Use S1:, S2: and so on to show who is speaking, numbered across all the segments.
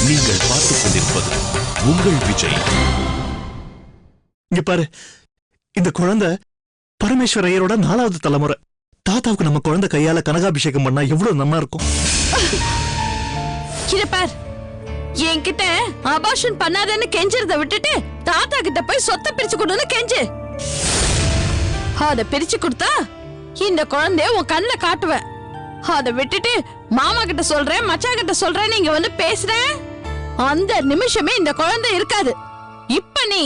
S1: நீங்கள் பார்த்துக் கொண்டிருப்பது உங்கள் விஜய்.
S2: இங்க பாரு, இந்த குழந்தை பரமேஸ்வர ஐயரோட 4வது தலைமுறை. தாத்தாவுக்கு நம்ம குழந்தை கையால கனகாபிஷேகம் பண்ணா எவ்வளவு நல்லா இருக்கும்.
S3: பார், என்கிட்ட அபார்ஷன் பண்ணாதன்னு கெஞ்சறத விட்டுட்டு தாத்தா கிட்ட போய் சொத்தை பிரிச்சு கொடுன்னு கெஞ்சு. அத பிரிச்சு கொடுத்தா இந்த குழந்தைய உன் கண்ணுல காட்டுவேன். அத விட்டுட்டு மாமா கிட்ட சொல்றேன், மச்சான் கிட்ட சொல்றேன், நீங்க வந்து பேசுறேன், அந்த நிமிஷமே இந்த குழந்தை இருக்காது. இப்ப நீ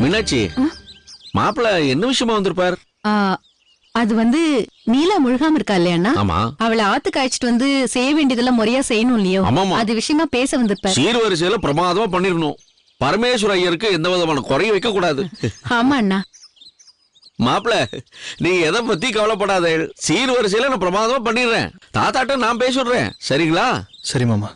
S4: மீனாட்சி, மாப்பிள்ள என்ன விஷயமா வந்திருப்பார்?
S5: அது வந்து நீலா முழுகாம இருக்கா இல்லையா?
S4: ஆமா.
S5: அவளை ஆத்துக்கு அழைச்சிட்டு வந்து செய்ய வேண்டியதெல்லாம் முறையா செய்யணும் இல்லையோ? அது விஷயமா பேச வந்திருப்பார்.
S4: சீர்வரிசையில பிரமாதமா பண்ணிரணும். பரமேஸ்வர ஐயருக்கு எந்த விதமான குறைய வைக்க கூடாது.
S5: ஆமா அண்ணா.
S4: மாப்பிள்ள, நீங்க எதை பத்தி கவலைப்படாத. சீர்வரிசையில நான் பிரமாதமா பண்ணிடுறேன். தாத்தாட்ட நான் பேசிடுறேன். சரிங்களா?
S2: சரி மாமா,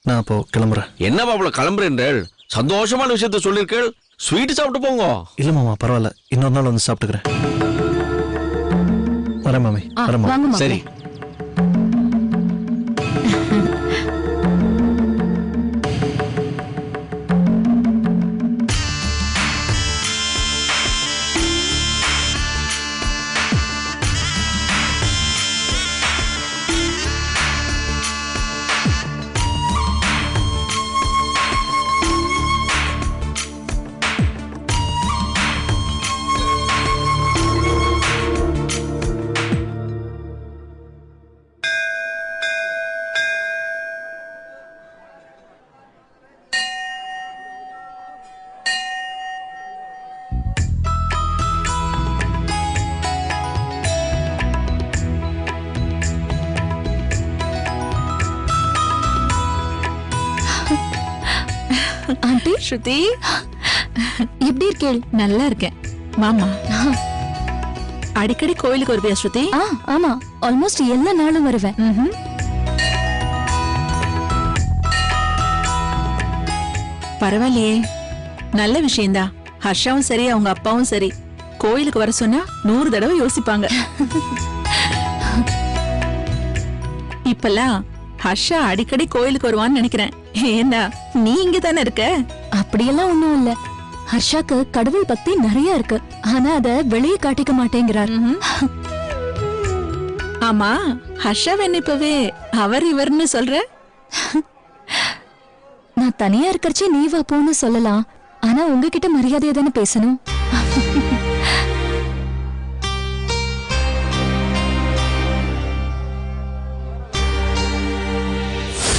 S2: நான் அப்போ கிளம்புறேன்.
S4: என்ன மாப்பிள்ள கிளம்புறேன்? சந்தோஷமான விஷயத்த சொல்லிருக்கேள். ஸ்வீட் சாப்பிட்டு போங்க.
S2: இல்ல மாமா, பரவாயில்ல, இன்னொரு நாள் வந்து சாப்பிட்டுக்கிறேன். வரேன் மாமி, வரேன்.
S4: சரி.
S5: ஆண்டி
S3: ஸ்ருதி,
S5: எப்படி இருக்கேள்?
S3: நல்லா இருக்கேன் மாமா. அடிக்கடி கோயிலுக்கு வருவியா ஸ்ருதி?
S5: ஆமா, ஆல்மோஸ்ட் எல்லா நாளும் வருவேன்.
S3: பரவாயில்லையே, நல்ல விஷயம்தான். ஹர்ஷாவும் சரி, அவங்க அப்பாவும் சரி, கோயிலுக்கு வர சொன்னா 100 தடவை யோசிப்பாங்க. இப்பெல்லாம் ஹர்ஷா அடிக்கடி கோயிலுக்கு வருவான்னு நினைக்கிறேன். ஏன்னா நீ இங்க தானே இருக்க.
S5: அப்படியெல்லாம் ஒண்ணும் இல்ல. ஹர்ஷாக்கு கடவுள் பக்தி நிறைய இருக்கு, ஆனா அத வெளியே காட்டிக்க மாட்டேங்கிறார்.
S3: ஆமா, ஹர்ஷா இப்பவே அவர் இவர்னு சொல்ற.
S5: நான் தனியா இருக்கறச்சே நீ வா போன்னு சொல்லலாம், ஆனா உங்ககிட்ட மரியாதையா தானே பேசணும்.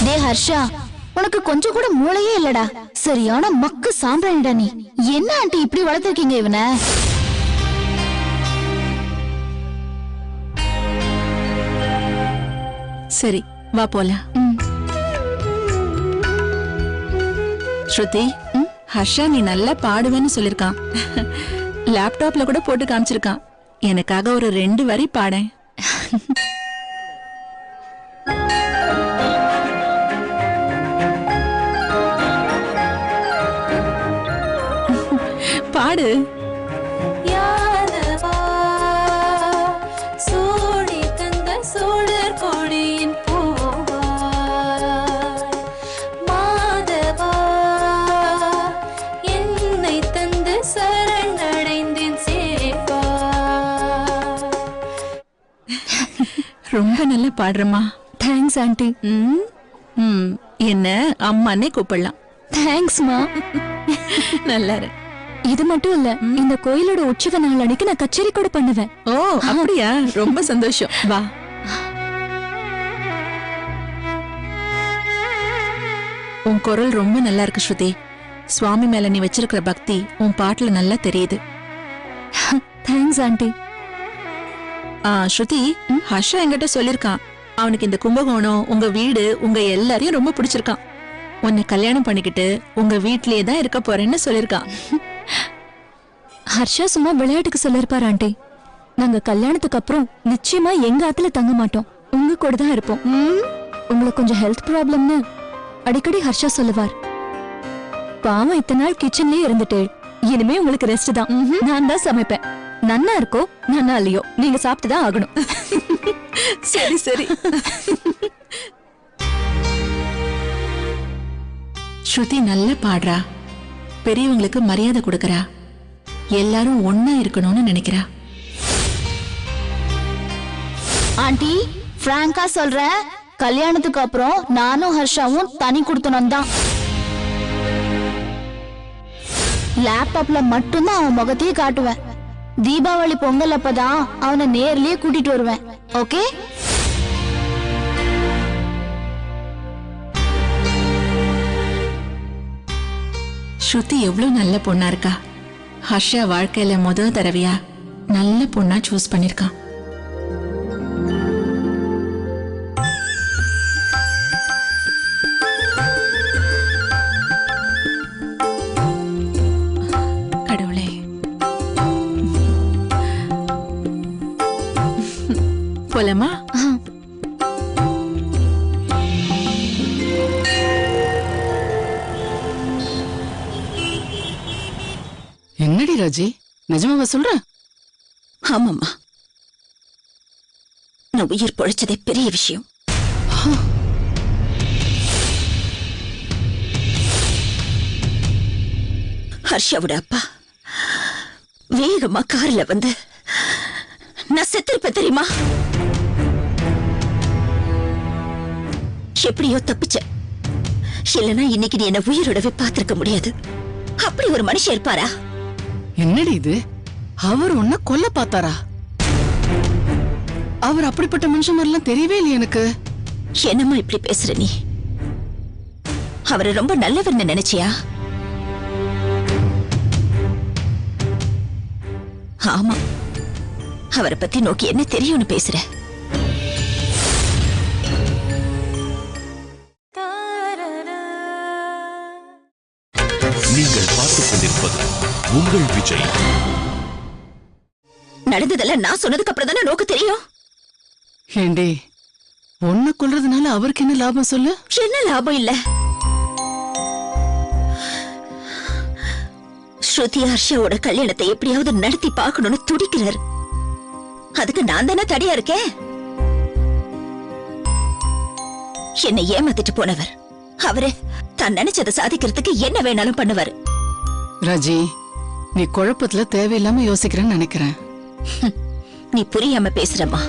S5: டே ஹர்ஷா, உனக்கு கொஞ்சம் கூட மூளையே இல்லடா. சரியான மக்கு சாம்பிராணிடா நீ. என்ன ஆண்டி இப்படி வளர்த்திருக்கீங்க இவனை?
S3: சரி வா போலாம். ஸ்ருதி, ஹர்ஷா நீ நல்லா பாடுவேன்னு சொல்லிருக்கான். லேப்டாப்ல கூட போட்டு காமிச்சிருக்கான். எனக்காக ஒரு 2 வரி பாடேன். பாடு. ரொம்ப நல்லா பாடுறமா.
S5: Thanks aunty.
S3: என்ன அம்மானே கூப்பிடலாம்.
S5: தேங்க்ஸ்மா.
S3: நல்லா இரு.
S5: இது மட்டும் இல்ல, இந்த கோயிலோட உற்சவ நாள் அன்னைக்கு நான் கச்சேரி கூட பண்ணுவேன்.
S3: ஓ அப்படியா? ரொம்ப சந்தோஷம். வா. உன் குரல் ரொம்ப நல்லா இருக்கு ஸ்ருதி. சுவாமி மேல நீ வச்சிருக்கிற பக்தி உன் பாட்டுல நல்லா தெரியுது.
S5: Thanks aunty.
S3: ஸ்ருதி, ஹர்ஷா என்கிட்ட சொல்லிருக்கான், அவனுக்கு இந்த கும்பகோணம், உங்க வீடு, உங்க எல்லாரையும் ரொம்ப பிடிச்சிருக்கான். உன்னை கல்யாணம் பண்ணிக்கிட்டு உங்க வீட்லயே தான் இருக்க போறேன்னு சொல்லிருக்கான்.
S5: ஹர்ஷா சும்மா விளையாட்டுக்கு சொல்லிருப்பாரு ஆண்டி. நாங்க கல்யாணத்துக்கு அப்புறம் நிச்சயமா எங்க ஆத்துல தங்க மாட்டோம், உங்க கூட தான் இருப்போம். உங்களுக்கு கொஞ்சம் ஹெல்த் ப்ராப்ளம்னு அடிக்கடி ஹர்ஷா சொல்லுவார். பாவம் இத்தனை நாள் கிச்சன்லயே இருந்துட்டு இனிமே உங்களுக்கு ரெஸ்ட் தான். நான் தான் சமைப்பேன். நன்னா இருக்கோ நன்னா இல்லையோ நீங்க சாப்பிட்டுதான் ஆகணும்.
S3: சரி சரி.
S6: ஸ்ருதி நல்ல பாடுறா, பெரியவங்களுக்கு மரியாதை கொடுக்கறா, எல்லாரும் ஒன்னா இருக்கணும்னு நினைக்கிறா.
S5: ஆண்டி பிராங்கா சொல்றேன், கல்யாணத்துக்கு அப்புறம் நானும் ஹர்ஷாவும் தனி கொடுத்தனும் தான். லேப்டாப்ல மட்டும்தான் அவன் முகத்தையே காட்டுவேன். தீபாவளி பொங்கல் அப்பதான் அவனை நேர்லயே கூட்டிட்டு வருவேன். ஓகே?
S6: ஸ்ருதி எவ்வளவு நல்ல பொண்ணா இருக்கா. ஹர்ஷா வாழ்க்கையில முதல் தடவையா நல்ல பொண்ணா சூஸ் பண்ணிருக்கான். கடவுளே, போலாமா?
S7: என்னடி ராஜி, நிஜமாவா சொல்ற?
S8: ஆமாம்மா, நான் உயிர் பொழைச்சதே பெரிய விஷயம். ஹர்ஷாவோட அப்பா வேகமா கார்ல வந்து நான் செத்திருப்பேன் தெரியுமா? எப்படியோ தப்பிச்சேன். இல்லைன்னா இன்னைக்கு நீ என்ன உயிரோடவே பார்த்திருக்க முடியாது. அப்படி ஒரு மனுஷன் இருப்பாரா?
S7: என்னடி இது, அவர் உன்னை கொல்ல பார்த்தாரா? அவர் அப்படிப்பட்ட மனுஷன் மாதிரிலாம் தெரியவே இல்லையே எனக்கு.
S8: என்னம்மா இப்படி பேசுற நீ? அவரை ரொம்ப நல்லவர்னு நினைச்சியா? ஆமா, அவரை பத்தி நோக்கி என்ன தெரியும்னு பேசுற.
S1: நீங்கள் பார்த்துக் கொண்டிருப்பது உங்கள் விஜய்.
S8: நடந்ததெல்லாம் நான் சொன்னதுக்கு அப்புறம் தானே நோக்கு தெரியும்.
S7: ஏண்டி, உன்னை கொல்றதுனால அவருக்கு என்ன லாபம் சொல்லு?
S8: என்ன லாபம் இல்ல? ஸ்ருதி ஹர்ஷாவோட கல்யாணத்தை எப்படியாவது நடத்தி பார்க்கணும்னு துடிக்கிறார். அதுக்கு நான் தானே தடையா இருக்கேன். என்னை ஏமாத்திட்டு போனவர் அவரு தான் நினைச்சதை சாதிக்கிறதுக்கு என்ன வேணாலும் பண்ணுவாரு.
S7: ராஜி, நீ குழப்பத்துல தேவையில்லாம யோசிக்கிறேன்னு நினைக்கிறேன்.
S8: நீ புரியாம பேசுறமா?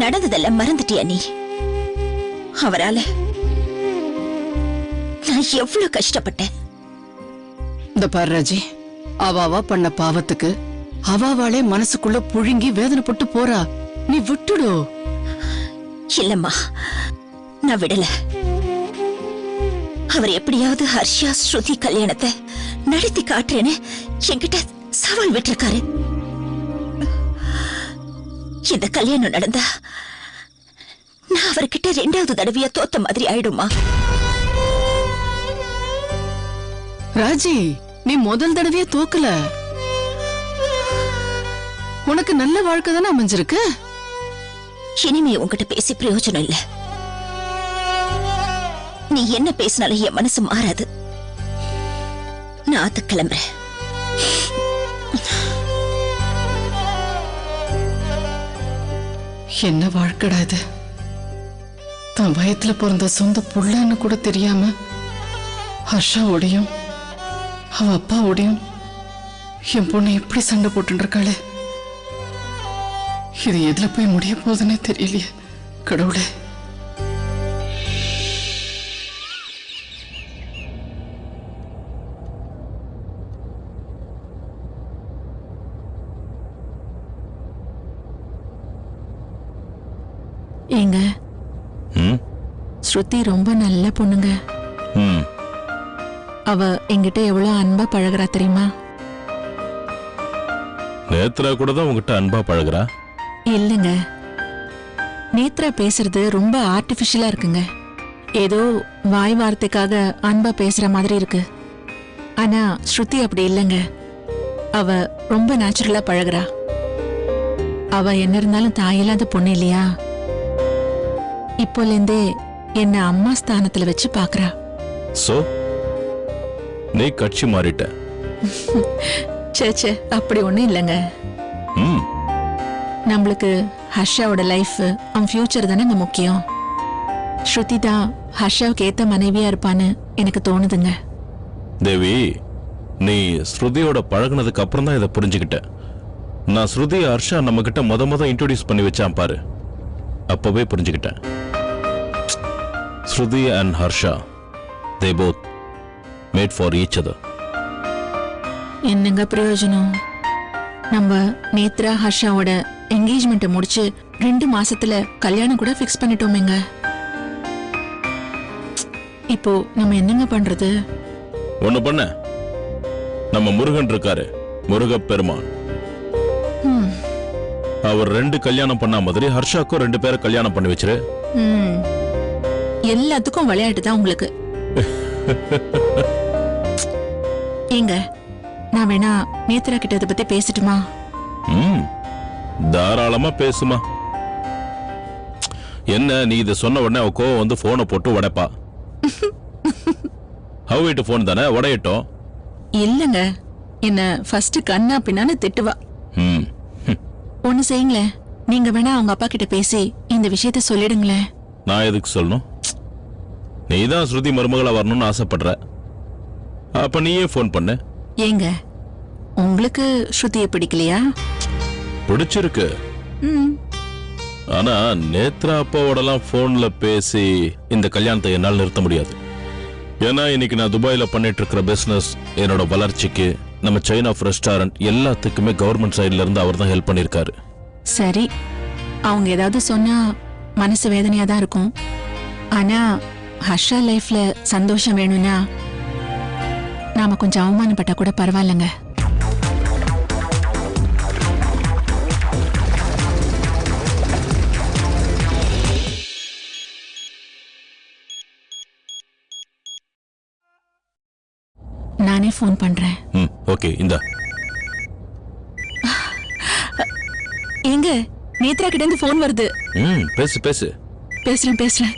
S8: நடந்ததெல்லாம் மறந்துட்டியா நீ? அவரால நான் எவ்வளவு கஷ்டப்பட்டேன்.
S7: இந்த பாரு ராஜி, அவாவா பண்ண பாவத்துக்கு அவாவாளே மனசுக்குள்ள புழுங்கி வேதனைப்பட்டு போறா. நீ விட்டுடு.
S8: இல்லம்மா, நான் விடல. அவர் எப்படியாவது ஹர்ஷா ஸ்ருதி கல்யாணத்தை நடத்தி காட்டுறேன்னு என்கிட்ட சவால் விட்டிருக்காரு. இந்த கல்யாணம் நடந்தா நான் அவர்கிட்ட 2வது தடவையா தோத்த மாதிரி ஆயிடுமா?
S7: ராஜி, நீ முதல் தடவையே தோக்கல. உனக்கு நல்ல வாழ்க்கை தானே அமைஞ்சிருக்கு.
S8: இனிமே உன்கிட்ட பேசி பிரயோஜனம் இல்ல. நீ என்ன பேசினாலும் என் மனசு மாறாது. நான் அது கிளம்புறேன்.
S7: என்ன வாழ்க்கடா இது? தன் வயத்துல பிறந்த சொந்த புள்ளன்னு கூட தெரியாம ஹர்ஷாவோடையும் அவ அப்பாவோடையும் என் பொண்ணு எப்படி சண்டை போட்டு இருக்காளே. இது எதுல போய் முடிய போகுதுன்னே தெரியலையே. கடவுளே,
S6: ஏங்க, ஸ்ருதி ரொம்ப நல்ல பொண்ணுங்க. அவ என்கிட்ட எவ்வளவு அன்பா பழகுறா தெரியுமா?
S1: நேத்ரா கூட தான் உங்ககிட்ட அன்பா பழகுறா.
S6: இல்லங்க, நேத்ரா பேசுறது ரொம்ப ஆர்டிபிஷியலா இருக்குங்க. ஏதோ வாய் வார்த்தைக்காக அன்பா பேசுற மாதிரி இருக்கு. ஆனா ஸ்ருதி அப்படி இல்லைங்க. அவ ரொம்ப நேச்சுரலா பழகுறா. அவ என்ன இருந்தாலும் தாயில்லாத பொண்ணு இல்லையா? இப்போலேருந்தே என்ன அம்மா ஸ்தானத்துல வச்சு பாக்குறா.
S1: சோ நீ கட்சி மாறிட்ட.
S6: சே அப்படி ஒண்ணும் இல்லைங்க.
S1: ம்
S6: நம்மளுக்கு ஹர்ஷாவோட லைஃப் அவன் ஃபியூச்சர் தானே முக்கியம். ஸ்ருதி தான் ஹர்ஷாவுக்கு ஏத்த மனைவியா இருப்பான்னு எனக்கு தோணுதுங்க.
S1: தேவி, நீ ஸ்ருதியோட பழகுனதுக்கு அப்புறம் தான் இதை புரிஞ்சுக்கிட்ட. நான் ஸ்ருதி ஹர்ஷா நம்ம கிட்ட முத இன்ட்ரோடியூஸ் பண்ணி வச்சான் பாரு, அப்பவே புரிஞ்சுக்கிட்டேன். Shruti and Harsha, they both made for each other.
S6: என்னங்க பிரயோஜனம்? நம்ம நேத்ரா ஹர்ஷாவோட என்கேஜ்மெண்ட்டை முடிச்சு 2 மாசத்துல கல்யாணம் கூட ஃபிக்ஸ் பண்ணிட்டோமேங்க. இப்போ நம்ம என்னங்க பண்றது?
S1: ஒண்ணு பண்ண, நம்ம முருகன் இருக்காரு, முருக பெருமான். அவர் 2 கல்யாணம் பண்ண மாதிரி ஹர்ஷாக்கும் 2 பேரை கல்யாணம் பண்ணி வச்சிரு.
S6: எல்லாத்துக்கும் விளையாட்டு தான் உங்களுக்கு. ஏங்க, நான் வேணா நேத்ரா கிட்ட இதை பத்தி பேசட்டுமா?
S1: தாராளமா பேசுமா. என்ன நீ இதை சொன்ன உடனே அவ கோவம் வந்து போனை போட்டு உடைப்பா. அவ வீட்டு போன் தானே, உடையட்டும்.
S6: இல்லங்க, என்ன ஃபர்ஸ்ட் கண்ணா பின்னான்னு திட்டுவா. ஒண்ணு செய்யுங்களேன், நீங்க வேணா அவங்க அப்பா கிட்ட பேசி இந்த விஷயத்த சொல்லிடுங்களேன்.
S1: நான் எதுக்கு சொல்லணும்? நீதான் ஸ்ருதி மருமகளா வரணும்னு ஆசைப்படுற, அப்ப நீயே போன் பண்ணு.
S6: ஏங்க, உங்களுக்கு ஸ்ருதியை பிடிக்கலையா?
S1: பிடிச்சிருக்கு. ஆனா நேத்ரா அப்பாவோடலாம் போன்ல பேசி இந்த கல்யாணத்தை என்னால் நிறுத்த முடியாது. ஏன்னா இன்னைக்கு நான் துபாயில பண்ணிட்டு இருக்கிற பிசினஸ், என்னோட வளர்ச்சிக்கு, நம்ம செயின் ஆஃப் ரெஸ்டாரண்ட் எல்லாத்துக்குமே கவர்மெண்ட் சைட்ல இருந்து அவர் தான் ஹெல்ப் பண்ணிருக்காரு.
S6: சரி, அவங்க ஏதாவது சொன்னா மனசு வேதனையா தான் இருக்கும். ஆனா ஹர்ஷா லைஃப்ல சந்தோஷம் வேணும்னா நாம கொஞ்சம் அவமானப்பட்டா கூட பரவாயில்லைங்க. நானே போன் பண்றேன்.
S1: ஓகே, இந்த
S6: எங்க நேத்ரா கிட்ட இருந்து போன் வருது.
S1: பேசு பேசு.
S6: பேசுறேன்.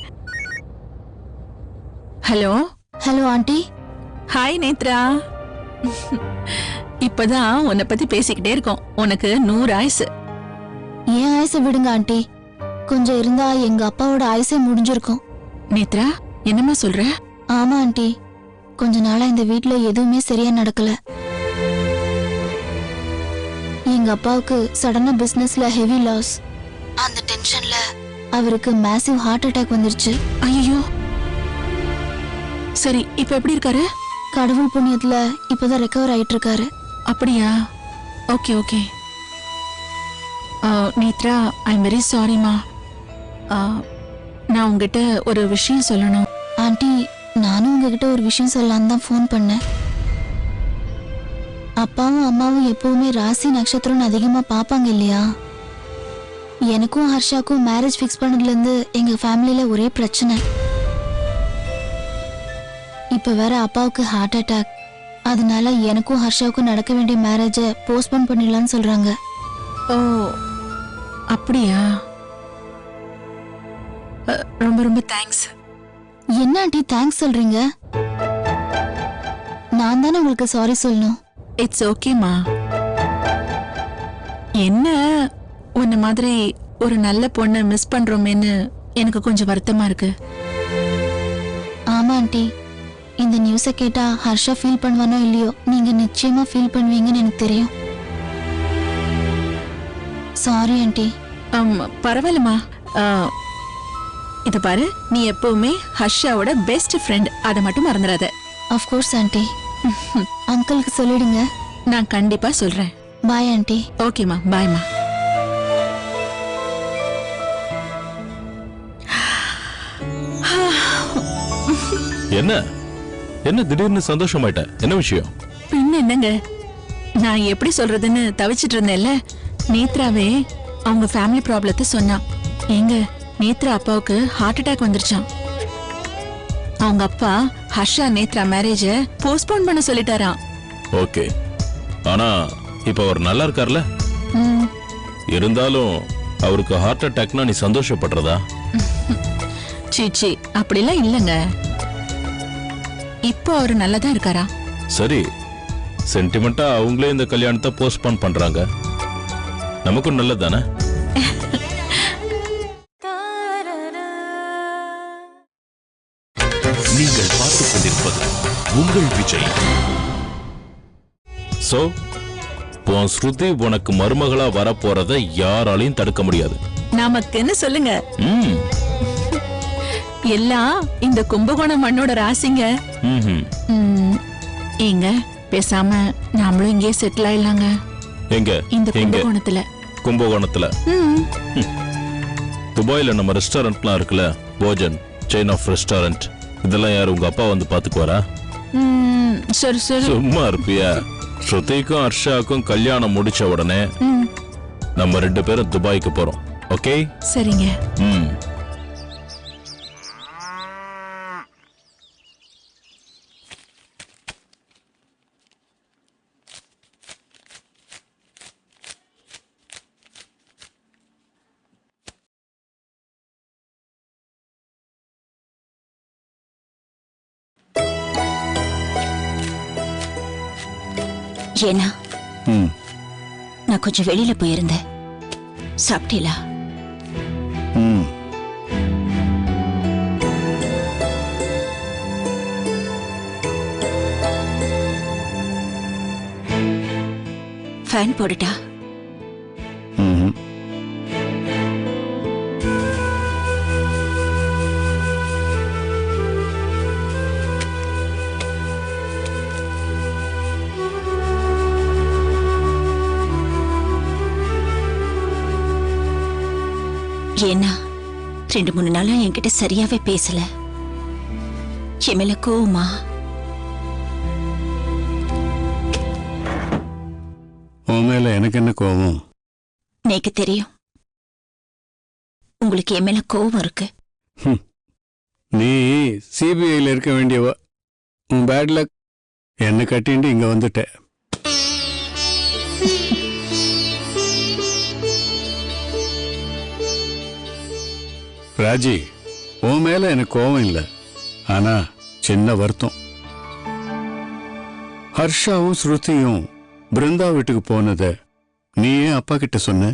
S6: Hello
S5: hello aunty.
S6: Hi Nethra. இப்பதான் உன்னை பத்தி பேசிக்கிட்டே இருக்கோம். உனக்கு 100 ஆயுசு.
S5: ஏன் ஆயுசை விடுங்க ஆண்டி, கொஞ்சம் இருந்தா எங்க அப்பாவோட ஆயுசே முடிஞ்சிருக்கும்.
S6: நேத்ரா, என்னம்மா சொல்ற?
S5: ஆமா ஆண்டி, கொஞ்ச நாளா இந்த வீட்ல எதுவுமே சரியா நடக்கல. எங்க அப்பாவுக்கு சடனா பிசினஸ்ல ஹெவி லாஸ். அந்த டென்ஷன்ல அவருக்கு மேசிவ் ஹார்ட் அட்டாக் வந்துருச்சு.
S6: ஐயோ, சரி இப்ப எப்படி இருக்காரு?
S5: கடவுள் புண்ணியத்துல இப்பதான் ரெக்கவர் ஆயிட்டு இருக்காரு.
S6: அப்படியா? Okay okay. Netra, I am very சாரிமா. நான் உங்ககிட்ட ஒரு விஷயம் சொல்லணும்.
S5: ஆண்டி, நானும் உங்ககிட்ட ஒரு விஷயம் சொல்லலான்னு தான் ஃபோன் பண்ணேன். அப்பாவும் அம்மாவும் எப்பவுமே ராசி நட்சத்திரம்னு அதிகமா பாப்பாங்க இல்லையா? எனக்கும் ஹர்ஷாக்கும் மேரேஜ் ஃபிக்ஸ் பண்ணதுல இருந்து எங்க ஃபேமிலியில ஒரே பிரச்சனை. இப்ப வேற அப்பாவுக்கு ஹார்ட் அட்டாக். அதனால எனக்கும் ஹர்ஷாவுக்கும் நடக்க வேண்டிய மேரேஜை போஸ்ட்போன் பண்ணிடலாம்னு சொல்றாங்க.
S6: ஓ அப்படியா? ரொம்ப ரொம்ப தேங்க்ஸ்.
S5: என்ன ஆண்டி தேங்க்ஸ் சொல்றீங்க? நான் தானே உங்களுக்கு சாரி சொல்லணும்.
S6: இட்ஸ் ஓகேமா. என்ன உன்ன மாதிரி ஒரு நல்ல பொண்ணை மிஸ் பண்றோமேன்னு எனக்கு கொஞ்சம் வருத்தமா இருக்கு.
S5: ஆமா ஆண்டி, இந்த நியூஸை கேட்டா ஹர்ஷா ஃபீல் பண்ணுவானோ இல்லையோ, நீங்க நிச்சயமா ஃபீல் பண்ணுவீங்கன்னு எனக்கு தெரியும். Sorry aunty.
S6: பரவாயில்லம்மா. இத பாரு, நீ எப்பவுமே ஹர்ஷாவோட பெஸ்ட் ஃப்ரெண்ட், அதை மட்டும் மறந்துடாத.
S5: Of course aunty. அங்கிளுக்கு சொல்லிடுங்க.
S6: நான் கண்டிப்பா சொல்றேன்.
S5: Bye aunty.
S6: ஓகேமா, பாய்மா.
S1: என்ன என்ன திடீர்னு சந்தோஷமாயிட்ட? என்ன விஷயம்?
S6: பின்ன என்னங்க, நான் எப்படி சொல்றதுன்னு தவிச்சிட்டு இருந்தேன்ல. நேத்ராவே அவங்க ஃபேமிலி ப்ராப்ளத்தை சொன்னா. எங்க நேத்ரா அப்பாவுக்கு ஹார்ட் அட்டாக் வந்துருச்சான். அவங்க அப்பா ஹர்ஷா நேத்ரா மேரேஜ போஸ்ட்போன் பண்ண சொல்லிட்டாராம்.
S1: ஓகே, ஆனா இப்ப அவர் நல்லா இருக்கார்ல?
S6: ம்,
S1: இருந்தாலும் அவருக்கு ஹார்ட் அட்டாக்னா நீ சந்தோஷப்படுறதா?
S6: சீச்சி அப்படிலாம் இல்லங்க. இப்போ அவரு நல்லதா இருக்காரா?
S1: சரி, சென்டிமெண்டா அவங்களே இந்த கல்யாணத்தை போஸ்ட்போன் பண்றாங்க, நமக்கும் நல்லதானே?
S9: நீங்கள் பார்த்துக் கொண்டிருப்பது உங்கள் விஜய்.
S1: சோ உன் ஸ்ருதி உனக்கு மருமகளா வரப்போறத யாராலையும் தடுக்க முடியாது.
S6: நமக்குன்னு சொல்லுங்க.
S1: ம்,
S6: எல்லாம் இந்த கும்பகோணம் மண்ணோட ராசிங்க.
S1: ம்ஹும்.
S6: ஏங்க பேசாம நாமளும் இங்கே செட்டில் ஆயிடலாங்க.
S1: எங்க?
S6: இந்த
S1: எங்க?
S6: கும்பகோணத்துல.
S1: கும்பகோணத்துல?
S6: ம்,
S1: துபாயில நம்ம ரெஸ்டாரண்ட்லாம் இருக்குல்ல, போஜன், செயின் ஆஃப் ரெஸ்டாரண்ட், இதெல்லாம் யாரு உங்க அப்பா வந்து பாத்துக்குவாரா?
S6: ம், சரி சரி.
S1: சும்மா இருப்பியா? ஸ்ருதிக்கும் ஹர்ஷாக்கும் கல்யாணம் முடிச்ச உடனே
S6: ம்,
S1: நம்ம 2 பேரும் துபாய்க்கு போறோம். ஓகே?
S6: சரிங்க.
S1: ம்.
S8: ஏன்னா நான் கொஞ்சம் வெளியில போயிருந்தேன். சாப்பிட்டீங்களா? ஃபேன் போடுட்டா? ஏன்னா 2-3 நாளா என்கிட்ட சரியாவே பேசல. என் மேல கோவமா?
S10: உன் மேல எனக்கு என்ன கோபம்?
S8: எனக்கு தெரியும் உங்களுக்கு என் மேல கோவம் இருக்கு.
S10: நீ சிபிஐல இருக்க வேண்டியவ. உன் பேட் லக் என்ன கட்டிண்டு இங்க வந்துட்ட. ராஜி, உன் மேல எனக்கு கோபம் இல்லை, ஆனா சின்ன வருத்தம். ஹர்ஷாவும் ஸ்ருதியும் பிருந்தா வீட்டுக்கு போனத நீ ஏன் அப்பா கிட்ட சொன்ன?